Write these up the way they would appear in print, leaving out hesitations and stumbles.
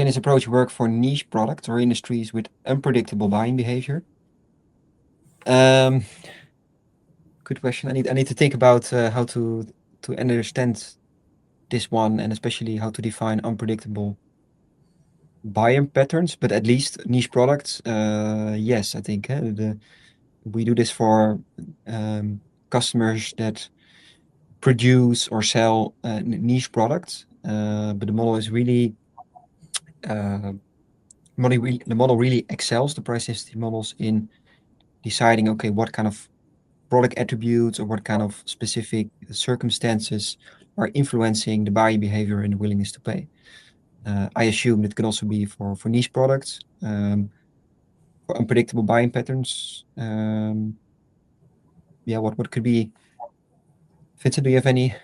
can this approach work for niche products or industries with unpredictable buying behavior? Good question. I need to think about how to understand this one, and especially how to define unpredictable buying patterns. But at least niche products, yes, I think we do this for customers that produce or sell niche products. But the model is really the model really excels the price sensitive models in deciding, okay, what kind of product attributes or what kind of specific circumstances are influencing the buying behavior and the willingness to pay. I assume it can also be for niche products, for unpredictable buying patterns. What could be? Vincent, do you have any?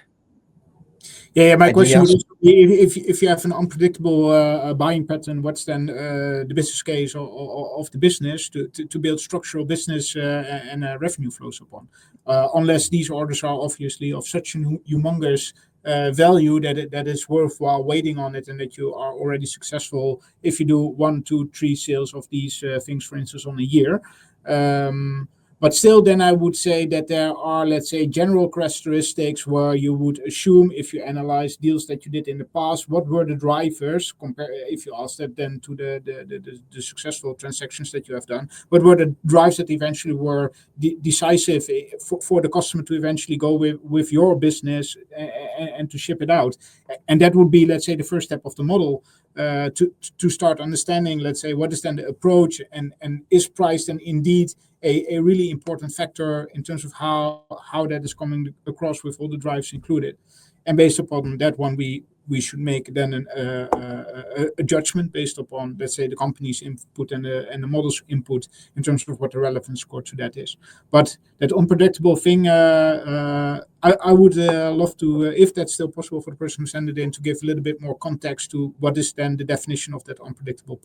Yeah, my question would ideas? also be if you have an unpredictable buying pattern, what's then the business case of the business to build structural business and revenue flows upon? Unless these orders are obviously of such a humongous value that it's worthwhile waiting on it, and that you are already successful if you do 1, 2, 3 sales of these things, for instance, on a year. But still, then I would say that there are, let's say, general characteristics where you would assume, if you analyze deals that you did in the past, what were the drivers, if you ask that then to the successful transactions that you have done, what were the drives that eventually were decisive for the customer to eventually go with your business and to ship it out. And that would be, let's say, the first step of the model, to start understanding, let's say, what is then the approach, and is price then indeed a really important factor in terms of how that is coming across with all the drives included. And based upon that one, we should make then a judgment based upon, let's say, the company's input and the model's input in terms of what the relevance score to that is. But that unpredictable thing, I would love to, if that's still possible for the person who sent it in, to give a little bit more context to what is then the definition of that unpredictable.